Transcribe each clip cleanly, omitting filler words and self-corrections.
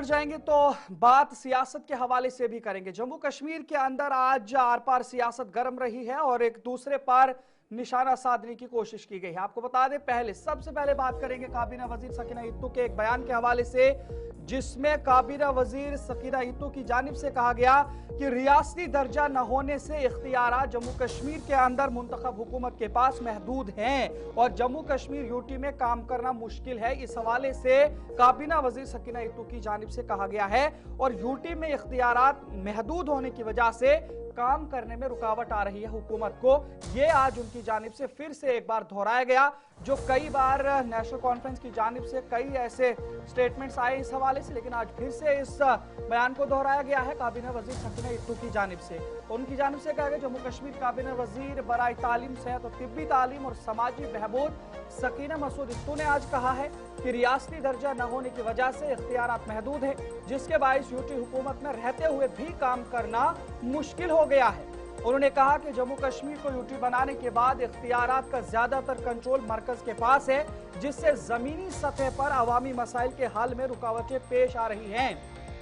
जाएंगे तो बात सियासत के हवाले से भी करेंगे। जम्मू कश्मीर के अंदर आज आर पार सियासत गर्म रही है और एक दूसरे पर निशाना साधने की कोशिश की गई है। आपको बता दें, सबसे पहले बात करेंगे काबीना वजीर सकीना इत्तू के एक बयान के हवाले से, जिसमें काबीना वजीर सकीना इत्तू की जानिब से कहा गया कि रियासती दर्जा न होने से इख्तियारात जम्मू कश्मीर के अंदर मुंतखब हुकूमत के पास महदूद हैं और जम्मू कश्मीर यूटी में काम करना मुश्किल है। इस हवाले से काबीना वजीर सकीना इत्तू की जानिब से कहा गया है और यूटी में इख्तियारात महदूद होने की वजह से काम करने में रुकावट आ रही है हुकूमत को। ये आज उनकी जानिब से फिर से एक बार दोहराया गया, जो कई बार नेशनल कॉन्फ्रेंस की जानिब से कई ऐसे स्टेटमेंट्स आए इस हवाले से, लेकिन आज फिर से इस बयान को दोहराया गया है काबीना वजीर सकीना इत्तू की जानिब से। उनकी जानिब से कहा गया, जम्मू कश्मीर काबीना वजीर बराए तालीम, सेहत और तिब्बी तालीम और समाजी बहबूद सकीना मसूद इत्तू ने आज कहा है कि रियासती दर्जा न होने की वजह से इख्तियारात महदूद है, जिसके बायस यूटी हुकूमत में रहते हुए भी काम करना मुश्किल हो गया है। उन्होंने कहा कि जम्मू कश्मीर को यूटी बनाने के बाद इख्तियारात का ज्यादातर कंट्रोल मरकज के पास है, जिससे जमीनी सतह पर अवामी मसाइल के हल में रुकावटें पेश आ रही हैं।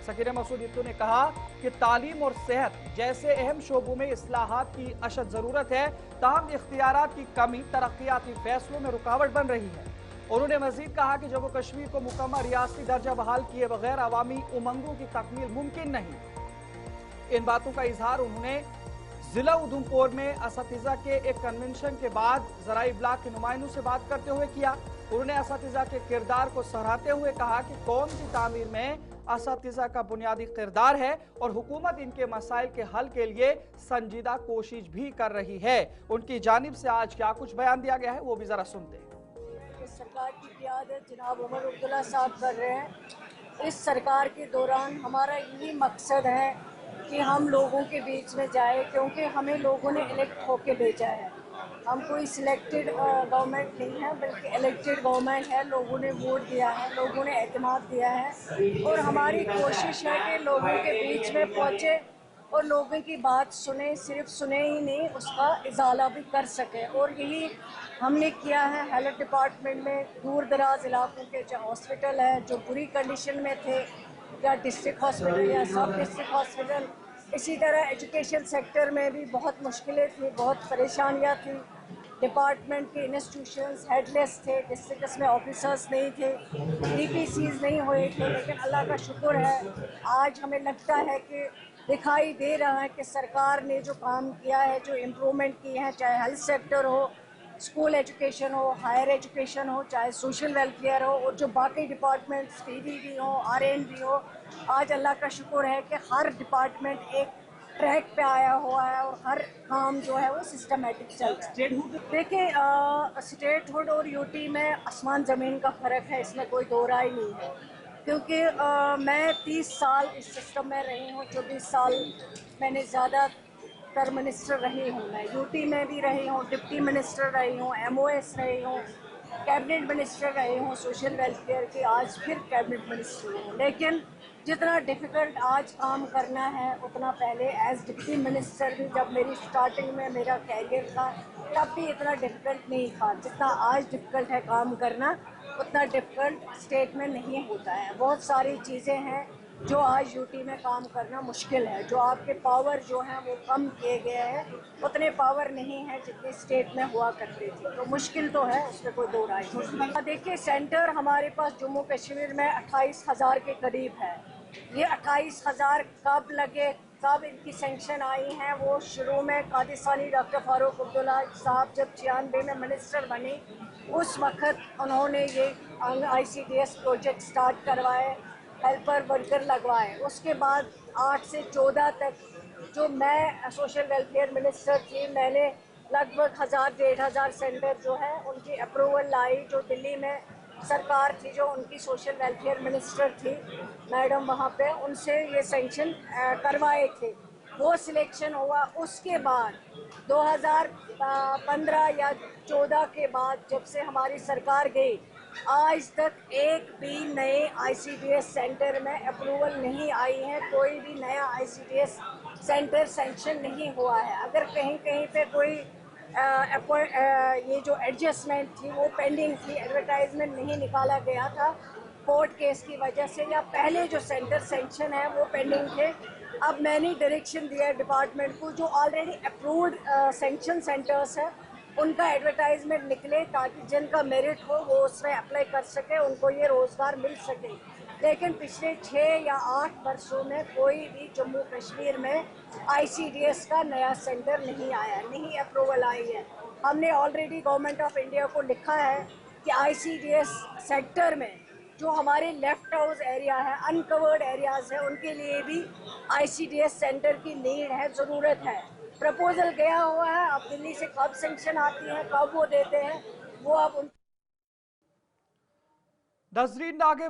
सकीना मसूद इत्तू ने कहा कि तालीम और सेहत जैसे अहम शोबों में इस्लाहात की अशद जरूरत है, ताहम इख्तियारात की कमी तरक्याती फैसलों में रुकावट बन रही है। उन्होंने मजीद कहा कि जम्मू कश्मीर को मुकम्मल रियासती दर्जा बहाल किए बगैर अवामी उमंगों की तकमील मुमकिन नहीं। इन बातों का इजहार उन्होंने जिला उधमपुर में असतिजा के एक कन्वेंशन के बाद जराई ब्लॉक के नुमाइंदों से बात करते हुए किया। उन्होंने असतिजा के किरदार को सराहते हुए कहा कि कौम की तामीर में असतिजा का बुनियादी किरदार है और हुकूमत इनके मसाइल के हल के लिए संजीदा कोशिश भी कर रही है। उनकी जानिब से आज क्या कुछ बयान दिया गया है वो भी जरा सुनते हैं। सरकार की क़ियादत जनाब उमर अब्दुल्ला साहब कर रहे हैं। इस सरकार के दौरान हमारा यही मकसद है कि हम लोगों के बीच में जाए, क्योंकि हमें लोगों ने इलेक्ट होके भेजा है। हम कोई सिलेक्टेड गवर्नमेंट नहीं है, बल्कि इलेक्टेड गवर्नमेंट है। लोगों ने वोट दिया है, लोगों ने एतमाद दिया है और हमारी कोशिश है कि लोगों के बीच में पहुँचे और लोगों की बात सुने, सिर्फ सुने ही नहीं, उसका इजाला भी कर सके। और यही हमने किया है। हेल्थ डिपार्टमेंट में दूर दराज इलाकों के जो हॉस्पिटल है, जो बुरी कंडीशन में थे, या डिस्ट्रिक्ट हॉस्पिटल या सब डिस्ट्रिक्ट हॉस्पिटल, इसी तरह एजुकेशन सेक्टर में भी बहुत मुश्किलें थी, बहुत परेशानियां थी। डिपार्टमेंट के इंस्टीट्यूशंस हेडलेस थे, डिस्ट्रिक्ट में ऑफिसर्स नहीं थे, डीपीसीज नहीं हुए थे। लेकिन अल्लाह का शुक्र है, आज हमें लगता है कि दिखाई दे रहा है कि सरकार ने जो काम किया है, जो इम्प्रूवमेंट की है, चाहे हेल्थ सेक्टर हो, स्कूल एजुकेशन हो, हायर एजुकेशन हो, चाहे सोशल वेलफेयर हो, और जो बाकी डिपार्टमेंट्स पीडीडी हो, आरएनडी हो, आज अल्लाह का शुक्र है कि हर डिपार्टमेंट एक ट्रैक पे आया हुआ है और हर काम जो है वो सिस्टमेटिक चल रहा है। देखिए, स्टेटहुड और यूटी में आसमान ज़मीन का फ़र्क है, इसमें कोई दो राय नहीं है। क्योंकि मैं 30 साल इस सिस्टम में रही हूँ, 24 साल मैंने ज़्यादा तर मिनिस्टर रही हूँ। मैं यूटी में भी रही हूँ, डिप्टी मिनिस्टर रही हूँ, एमओएस रही हूँ, कैबिनेट मिनिस्टर रही हूँ सोशल वेलफेयर की, आज फिर कैबिनेट मिनिस्टर हूँ। लेकिन जितना डिफ़िकल्ट आज काम करना है, उतना पहले एज डिप्टी मिनिस्टर भी, जब मेरी स्टार्टिंग में मेरा कैरियर था, तब भी इतना डिफ़िकल्ट नहीं था। जितना आज डिफ़िकल्ट है काम करना, उतना डिफ़िकल्ट स्टेट में नहीं होता है। बहुत सारी चीज़ें हैं जो आज यूटी में काम करना मुश्किल है। जो आपके पावर जो हैं वो कम किए गए हैं, उतने पावर नहीं है जितने स्टेट में हुआ करते थे। तो मुश्किल तो है, उसमें कोई दो राय नहीं। देखिए, सेंटर हमारे पास जम्मू कश्मीर में 28,000 के करीब है। ये 28,000 कब लगे, कब इनकी सेंक्शन आई हैं, वो शुरू में कादिसानी डॉक्टर फारूक अब्दुल्ला साहब जब 96 में मिनिस्टर बने, उस वक़्त उन्होंने ये ICDS प्रोजेक्ट स्टार्ट करवाए, हेल्पर वर्कर लगवाए। उसके बाद 8 से 14 तक जो मैं सोशल वेलफेयर मिनिस्टर थी, मैंने लगभग 1,000-1,500 सेंटर जो है उनकी अप्रूवल लाई। जो दिल्ली में सरकार थी, जो उनकी सोशल वेलफेयर मिनिस्टर थी मैडम, वहाँ पे उनसे ये सेंक्शन करवाए थे, वो सिलेक्शन हुआ। उसके बाद 2015 या 14 के बाद जब से हमारी सरकार गई, आज तक एक भी नए ICDS सेंटर में अप्रूवल नहीं आई है। कोई भी नया ICDS सेंटर सेंक्शन नहीं हुआ है। अगर कहीं कहीं पे कोई ये जो एडजस्टमेंट थी वो पेंडिंग थी, एडवर्टाइजमेंट नहीं निकाला गया था, کورٹ کیس کی وجہ سے یا پہلے جو سینٹر سینکشن ہے وہ پینڈنگ تھے. اب میں نے ڈائریکشن دیا ہے ڈپارٹمنٹ کو جو آلریڈی اپروڈ سینکشن سینٹرس ہیں ان کا ایڈورٹائزمنٹ نکلے تاکہ جن کا میرٹ ہو وہ اس میں اپلائی کر سکے, ان کو یہ روزگار مل سکے. لیکن پچھلے 6 یا 8 برسوں میں کوئی بھی جموں کشمیر میں آئی سی ڈی ایس کا نیا سینٹر نہیں آیا, نہیں اپروول آئی ہے. ہم نے آلریڈی گورنمنٹ آف انڈیا کو لکھا ہے کہ آئی سی ڈی ایس سیکٹر میں جو ہمارے لیفٹ ہاؤس ایریا ہے, انکورڈ ایریاز ہیں, ان کے لیے بھی آئی سی ڈی ایس سینٹر کی نیڈ ہے, ضرورت ہے. پرپوزل گیا ہوا ہے, اب دلی سے کب سینکشن آتی ہے, کب وہ دیتے ہیں, وہ اب ان ناظرین آگے